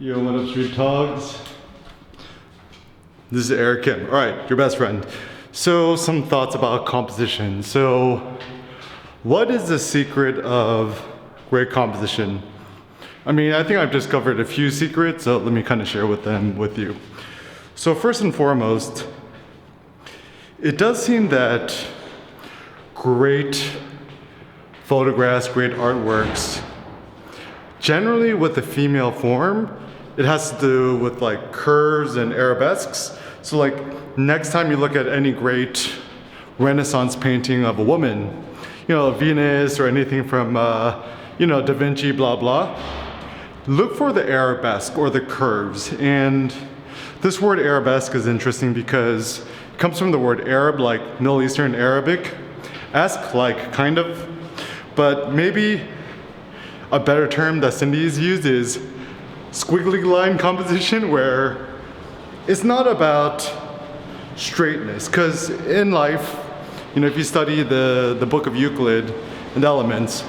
Yo, what up, street dogs? This is Eric Kim. All right, your best friend. So, some thoughts about composition. So, what is the secret of great composition? I mean, I think I've discovered a few secrets, so let me kind of share them with you. So, first and foremost, it does seem that great photographs, great artworks, generally with the female form, it has to do with like curves and arabesques. So like next time you look at any great Renaissance painting of a woman, you know, Venus or anything from, Da Vinci, blah, blah, look for the arabesque or the curves. And this word arabesque is interesting because it comes from the word Arab, like Middle Eastern Arabic, esque, like kind of, but maybe a better term that Cindy's used is squiggly line composition, where it's not about straightness. Because in life, if you study the book of Euclid and elements,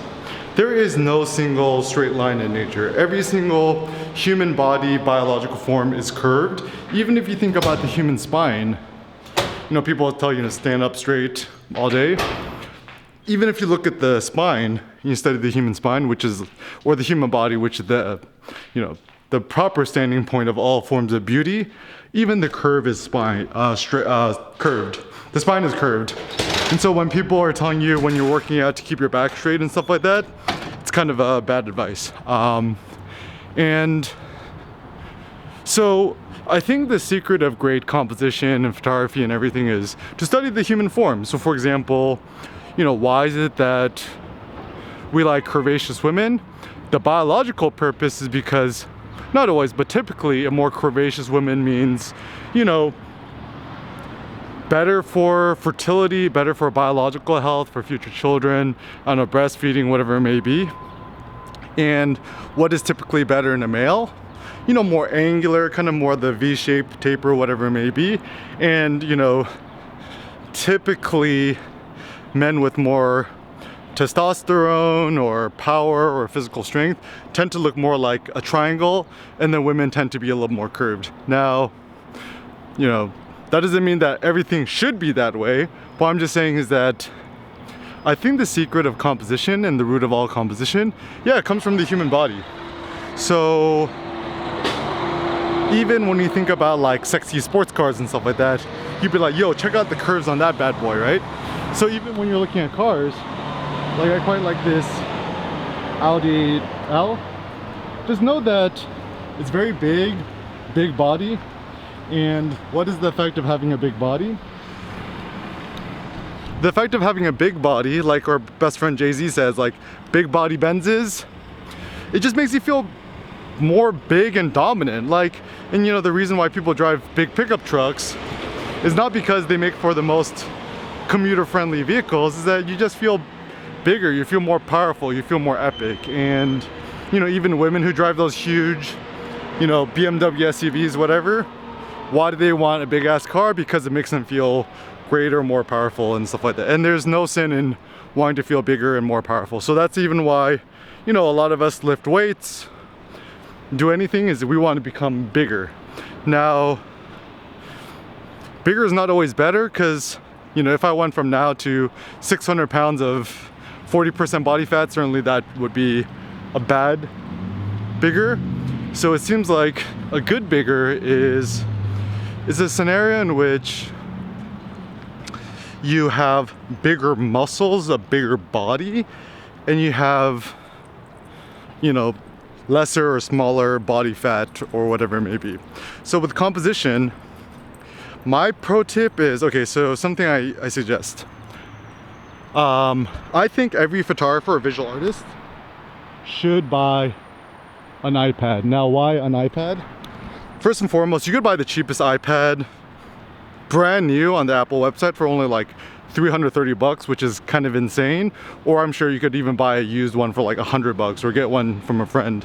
there is no single straight line in nature. Every single human body, biological form is curved. Even if you think about the human spine, people tell you to stand up straight all day. Even if you look at the spine, you study the human spine, or the human body, which is the proper standing point of all forms of beauty, even the curve is curved. The spine is curved. And so when people are telling you when you're working out to keep your back straight and stuff like that, it's kind of bad advice. And so I think the secret of great composition and photography and everything is to study the human form. So for example, why is it that we like curvaceous women? The biological purpose is because, not always, but typically a more curvaceous woman means, better for fertility, better for biological health, for future children, breastfeeding, whatever it may be. And what is typically better in a male? More angular, kind of more the V-shaped taper, whatever it may be. And, typically men with more testosterone or power or physical strength tend to look more like a triangle, and then women tend to be a little more curved. Now, that doesn't mean that everything should be that way. What I'm just saying is that I think the secret of composition and the root of all composition, it comes from the human body. So even when you think about like sexy sports cars and stuff like that, you'd be like, yo, check out the curves on that bad boy, right? So even when you're looking at cars, like I quite like this Audi L. Just know that it's very big body. And what is the effect of having a big body? The effect of having a big body, like our best friend Jay-Z says, like big body Benzes, it just makes you feel more big and dominant. And the reason why people drive big pickup trucks is not because they make for the most commuter-friendly vehicles, is that you just feel bigger, you feel more powerful, you feel more epic. And even women who drive those huge BMW SUVs, whatever, why do they want a big ass car? Because it makes them feel greater, more powerful and stuff like that. And there's no sin in wanting to feel bigger and more powerful. So that's even why a lot of us lift weights, do anything, is we want to become bigger. Now, bigger is not always better, because if I went from now to 600 pounds of 40% body fat, certainly that would be a bad bigger. So it seems like a good bigger is a scenario in which you have bigger muscles, a bigger body, and you have, lesser or smaller body fat or whatever it may be. So with composition, my pro tip is, so something I suggest. I think every photographer or visual artist should buy an iPad. Now, why an iPad? First and foremost, you could buy the cheapest iPad brand new on the Apple website for only like $330, which is kind of insane. Or I'm sure you could even buy a used one for like $100 or get one from a friend.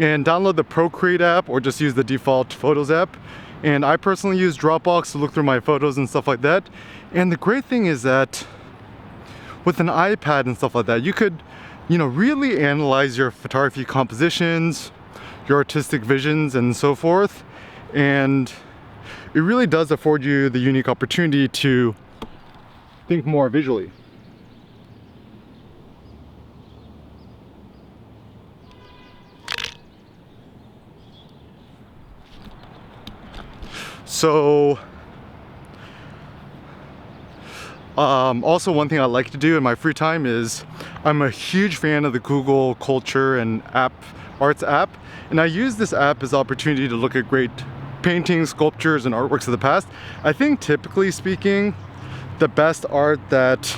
And download the Procreate app or just use the default Photos app. And I personally use Dropbox to look through my photos and stuff like that. And the great thing is that with an iPad and stuff like that, you could, really analyze your photography compositions, your artistic visions and so forth. And it really does afford you the unique opportunity to think more visually. So also one thing I like to do in my free time is I'm a huge fan of the Google Culture and Arts app, and I use this app as an opportunity to look at great paintings, sculptures, and artworks of the past. I think typically speaking, the best art that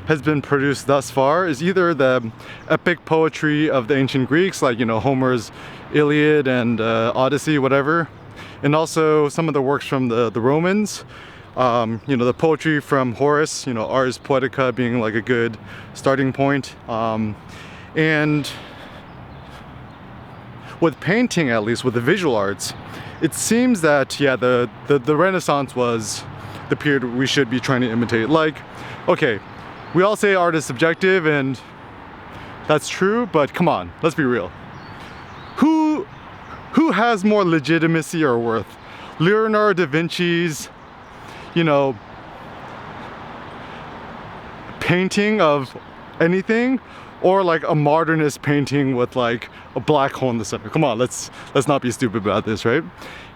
has been produced thus far is either the epic poetry of the ancient Greeks, like, you know, Homer's Iliad and Odyssey, whatever, and also some of the works from the Romans. You know, the poetry from Horace, you know, Ars Poetica being like a good starting point. And with painting, at least with the visual arts, it seems that, yeah, the Renaissance was the period we should be trying to imitate. Like, okay, we all say art is subjective, and that's true, but come on, let's be real. Who has more legitimacy or worth? Leonardo da Vinci's, you know, painting of anything, or like a modernist painting with like a black hole in the center? Come on, let's not be stupid about this, right?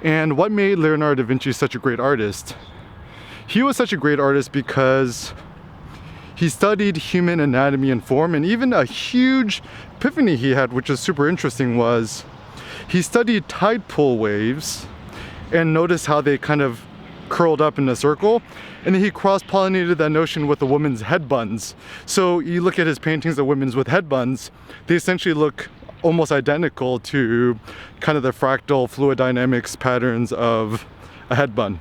And what made Leonardo da Vinci such a great artist? He was such a great artist because he studied human anatomy and form, and even a huge epiphany he had, which is super interesting, was he studied tide pool waves and noticed how they kind of curled up in a circle, and then he cross-pollinated that notion with the women's head buns. So you look at his paintings of women with head buns, they essentially look almost identical to kind of the fractal fluid dynamics patterns of a head bun.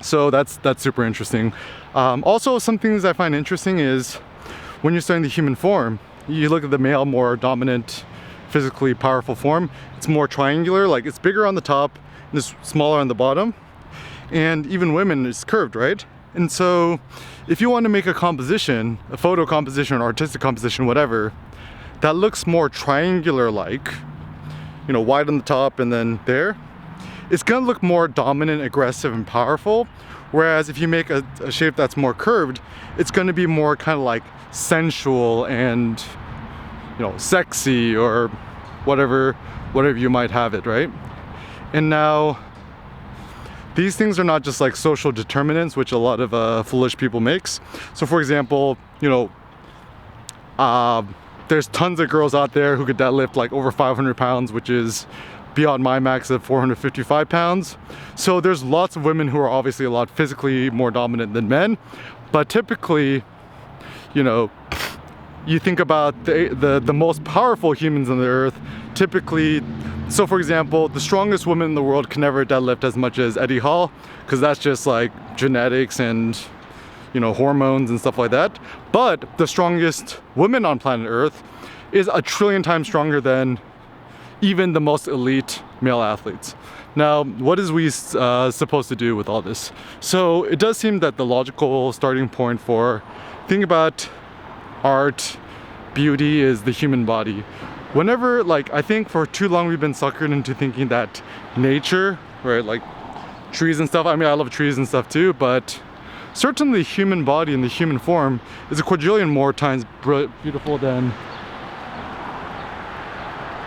So that's super interesting. Also, some things I find interesting is when you're studying the human form, you look at the male, more dominant, physically powerful form, it's more triangular, like it's bigger on the top and it's smaller on the bottom. And even women is curved, right? And so if you want to make a composition, a photo composition, an artistic composition, whatever, that looks more triangular like, you know, wide on the top and then there, it's gonna look more dominant, aggressive, and powerful. Whereas if you make a shape that's more curved, it's gonna be more kind of like sensual and, you know, sexy, or whatever you might have it, right? And now, these things are not just like social determinants, which a lot of foolish people makes. So for example, you know, there's tons of girls out there who could deadlift like over 500 pounds, which is beyond my max of 455 pounds. So there's lots of women who are obviously a lot physically more dominant than men. But typically, you know, you think about the most powerful humans on the earth, typically, so for example, the strongest woman in the world can never deadlift as much as Eddie Hall, because that's just like genetics and, you know, hormones and stuff like that. But the strongest woman on planet Earth is 1 trillion times stronger than even the most elite male athletes. Now, what is we supposed to do with all this? So it does seem that the logical starting point for thinking about art, beauty, is the human body. Whenever, like, I think for too long we've been suckered into thinking that nature, right, like trees and stuff, I mean, I love trees and stuff too, but certainly the human body and the human form is a quadrillion more times beautiful than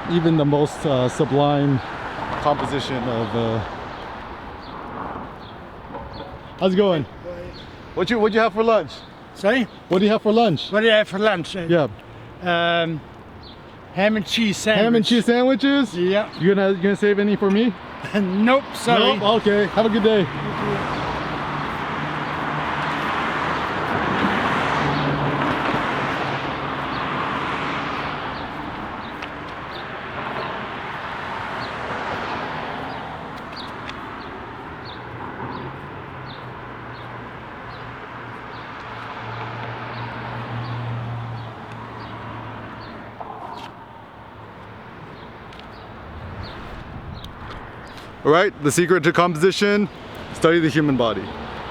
even the most sublime composition of how's it going? What'd you have for lunch? Sorry? What do you have for lunch? What do you have for lunch? Yeah. Ham and cheese sandwich. Ham and cheese sandwiches? Yeah. You gonna save any for me? Nope, sorry. Nope? Okay, have a good day. All right, the secret to composition, study the human body.